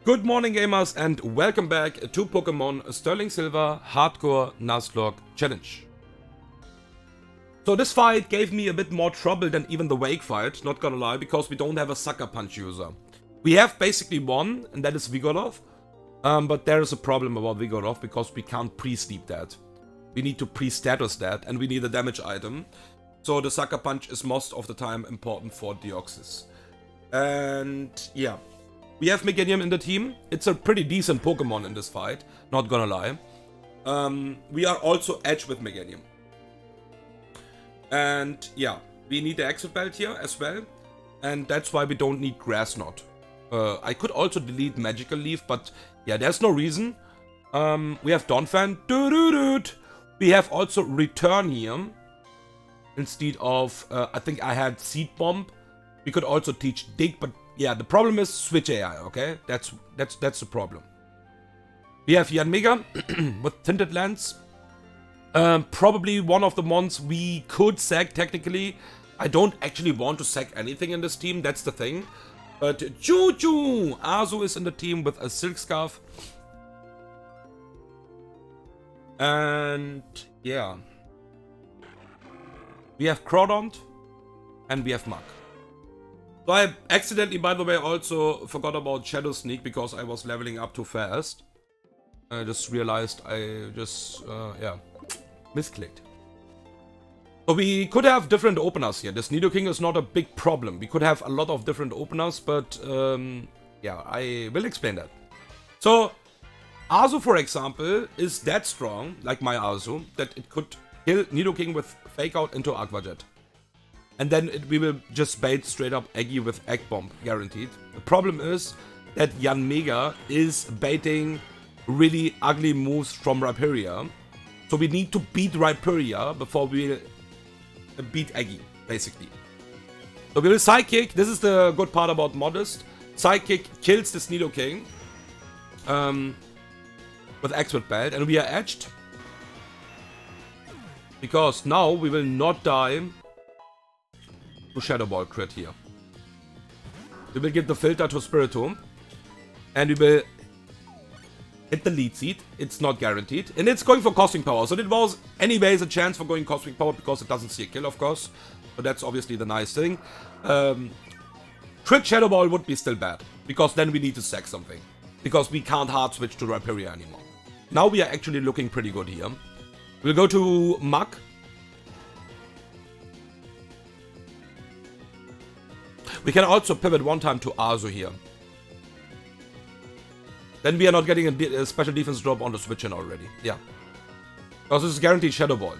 Good morning gamers and welcome back to Pokémon Sterling Silver Hardcore Nuzlocke Challenge. So this fight gave me a bit more trouble than even the Wake fight, not gonna lie, because we don't have a Sucker Punch user. We have basically one, and that is Vigoroth, but there is a problem about Vigoroth because we can't pre-sleep that. We need to pre-status that, and we need a damage item. So the Sucker Punch is most of the time important for Deoxys. And yeah. We have Meganium in the team. It's a pretty decent Pokemon in this fight, not gonna lie. We are also Edge with Meganium. And yeah, we need the Exit Belt here as well. And that's why we don't need Grass Knot. I could also delete Magical Leaf, but yeah, there's no reason. We have Donphan. We have also Return here. Instead of, I think I had Seed Bomb. We could also teach Dig, but yeah, the problem is Switch AI, okay? That's the problem. We have Yanmega with Tinted Lens. Probably one of the mons we could sack technically. I don't actually want to sack anything in this team, that's the thing. But Choo-Choo! Azu is in the team with a Silk Scarf. And yeah. We have Crawdont and we have Mug. So I accidentally, by the way, also forgot about Shadow Sneak because I was leveling up too fast. I just realized I just, yeah, misclicked. So we could have different openers here. This Nidoking is not a big problem. We could have a lot of different openers, but yeah, I will explain that. So Azu, for example, is that strong, like my Azu, that it could kill Nidoking with Fake Out into Aqua Jet. And then we will just bait straight up Eggy with Egg Bomb, guaranteed. The problem is that Yanmega is baiting really ugly moves from Rhyperior. So we need to beat Rhyperior before we beat Eggy, basically. So we will Psychic. This is the good part about Modest. Psychic kills this Nidoking with Expert Belt, and we are edged. Because now we will not die to Shadow Ball crit here. We will give the filter to Spiritomb. And we will hit the Lead Seed. It's not guaranteed. And it's going for Cosmic Power. So it was anyways a chance for going Cosmic Power because it doesn't see a kill, of course. But that's obviously the nice thing. Crit Shadow Ball would be still bad. Because then we need to sack something. Because we can't hard switch to Rhyperior anymore. Now we are actually looking pretty good here. We'll go to Mug. We can also pivot one time to Azu here. Then we are not getting a special defense drop on the switch in already. Yeah. Because this is guaranteed Shadow Ball.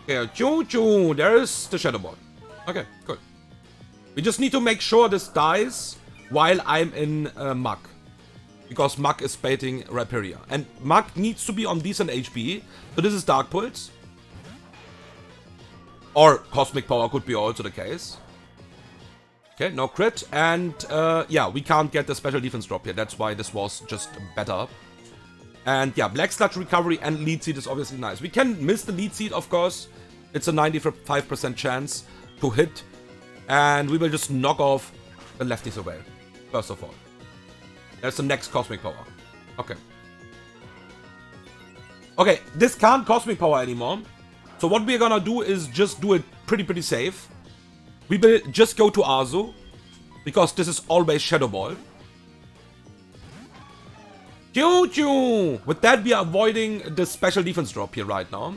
Okay, Choo-Choo. There is the Shadow Ball. Okay, good. We just need to make sure this dies while I'm in Mug. Because Mug is baiting Rhyperior. And Mug needs to be on decent HP. So this is Dark Pulse. Or Cosmic Power could be also the case. Okay, no crit. And yeah, we can't get the special defense drop here. That's why this was just better. And yeah, Black Sludge Recovery and Lead Seed is obviously nice. We can miss the Lead Seed, of course. It's a 95% chance to hit. And we will just knock off the lefties away, first of all. That's the next Cosmic Power. Okay. Okay, this can't Cosmic Power anymore. So what we're gonna do is just do it pretty safe. We will just go to Azu. Because this is always Shadow Ball. Choo-Choo! With that we are avoiding the special defense drop here right now.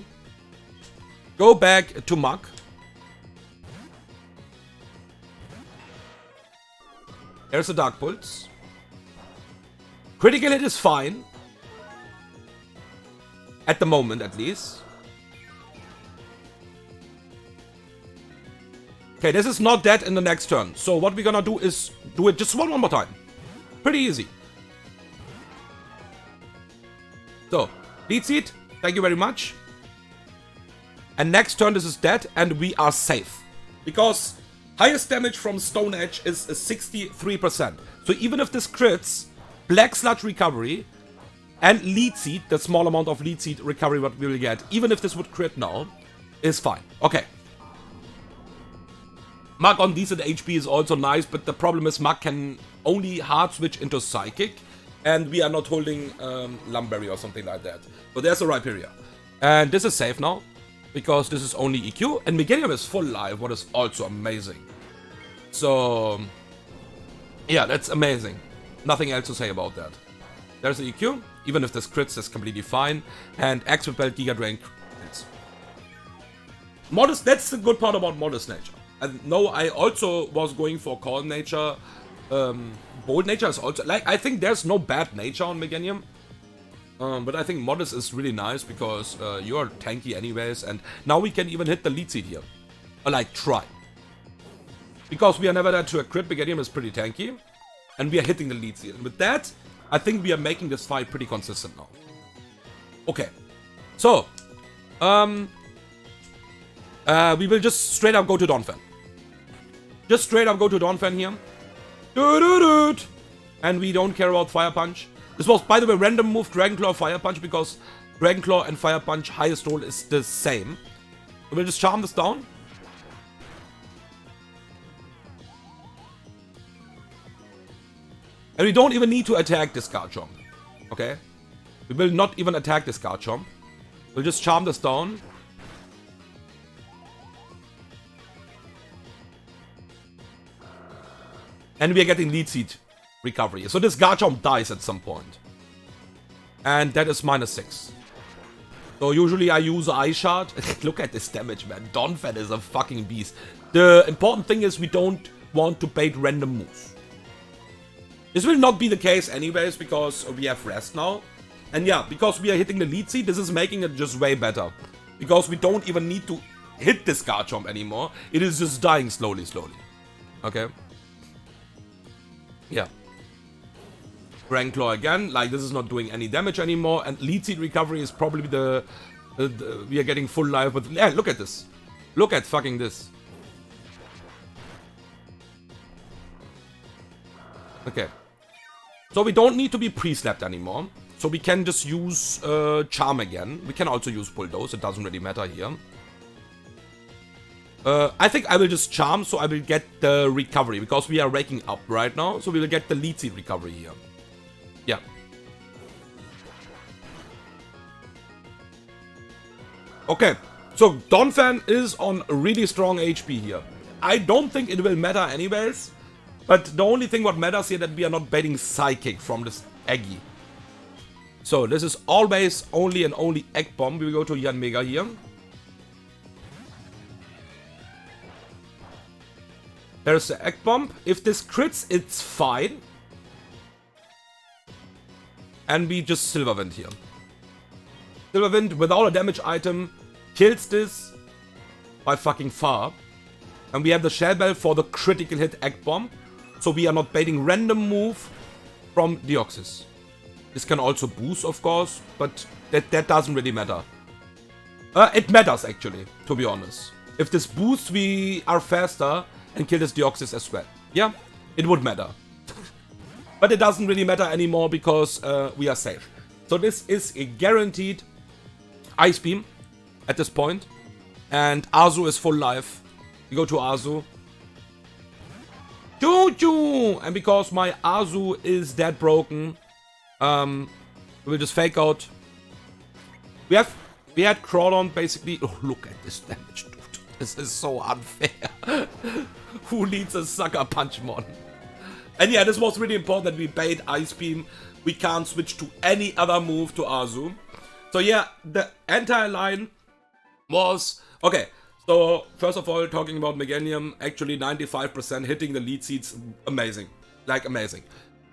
Go back to Mug. There's a Dark Pulse. Critical hit is fine. At the moment, at least. Okay, this is not dead in the next turn. So what we're gonna do is do it just one more time. Pretty easy. So, Lead Seed, thank you very much. And next turn this is dead and we are safe. Because highest damage from Stone Edge is 63%. So even if this crits, Black Sludge Recovery and Lead Seed, the small amount of Lead Seed recovery what we will get, even if this would crit now, is fine. Okay. Mug on decent HP is also nice, but the problem is Mug can only hard switch into Psychic, and we are not holding Lumberry or something like that. So there's a Rhyperior. And this is safe now, because this is only EQ, and Meganium is full life, what is also amazing. So, yeah, that's amazing. Nothing else to say about that. There's the EQ, even if this crits, that's completely fine. And Axe with Belt, Giga Drain crits. Modest, that's the good part about Modest Nature. And no, I also was going for Calm Nature. Bold Nature is also, like, I think there's no bad nature on Meganium. But I think Modest is really nice because you are tanky anyways. And now we can even hit the lead seed here. Or like, try. Because we are never there to a crit, Meganium is pretty tanky. And we are hitting the lead seed. And with that, I think we are making this fight pretty consistent now. Okay. So, we will just straight up go to Donphan. Just straight up go to Donphan here. And we don't care about Fire Punch. This was, by the way, random move Dragon Claw, Fire Punch, because Dragon Claw and Fire Punch highest roll is the same. We'll just charm this down. And we don't even need to attack this Garchomp. Okay? We will not even attack this Garchomp. We'll just charm this down. And we are getting lead seed recovery. So this Garchomp dies at some point. And that is -6. So usually I use Eye Shard. Look at this damage, man. Donphan is a fucking beast. The important thing is we don't want to bait random moves. This will not be the case anyways, because we have rest now. And yeah, because we are hitting the lead seed, this is making it just way better. Because we don't even need to hit this Garchomp anymore. It is just dying slowly. Okay. Yeah. Dragon Claw again, like this is not doing any damage anymore. And lead seed recovery is probably the we are getting full life, but yeah, look at this. Look at fucking this. Okay. So we don't need to be pre-slapped anymore. So we can just use Charm again. We can also use Bulldoze. It doesn't really matter here. I think I will just Charm, so I will get the recovery. Because we are raking up right now. So we will get the lead seed recovery here. Yeah. Okay. So Donphan is on really strong HP here. I don't think it will matter anyways. But the only thing what matters here that we are not baiting Psychic from this Eggy. So this is always only and only Egg Bomb. We will go to Yanmega here. There's the Egg Bomb. If this crits, it's fine. And we just Silver Wind here. Silver Wind without a damage item kills this by fucking far. And we have the Shell Bell for the critical hit Egg Bomb. So we are not baiting random move from Deoxys. This can also boost, of course, but that doesn't really matter. It matters, actually, to be honest. If this boosts, we are faster and kill this Deoxys as well. Yeah, it would matter. But it doesn't really matter anymore because we are safe. So this is a guaranteed Ice Beam at this point. And Azu is full life. We go to Azu. Choo-choo! And because my Azu is that broken, we will just fake out. We had Crawdon basically. Oh, look at this damage, dude. This is so unfair. Who needs a Sucker Punchmon? And yeah, this was really important that we bait Ice Beam. We can't switch to any other move to Azu. So yeah, the entire line was okay. So, first of all, talking about Meganium, actually 95% hitting the lead seeds, amazing. Like, amazing.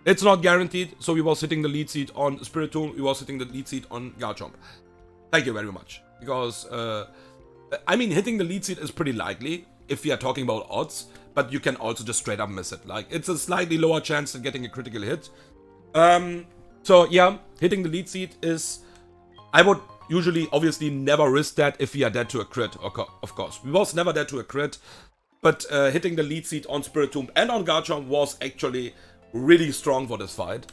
It's not guaranteed, so we was hitting the lead seed on Spiritomb, we was hitting the lead seed on Garchomp. Thank you very much. Because, I mean, hitting the lead seed is pretty likely, if we are talking about odds, but you can also just straight up miss it. Like, it's a slightly lower chance than getting a critical hit. So, yeah, hitting the lead seed is... I would... usually, obviously, never risk that if we are dead to a crit, of course. We was never dead to a crit, but hitting the lead seed on Spiritomb and on Garchomp was actually really strong for this fight.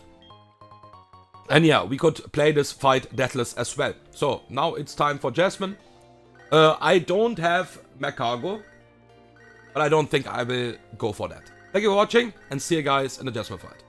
And yeah, we could play this fight deathless as well. So, now it's time for Jasmine. I don't have Macargo. but I don't think I will go for that. Thank you for watching, and see you guys in the Jasmine fight.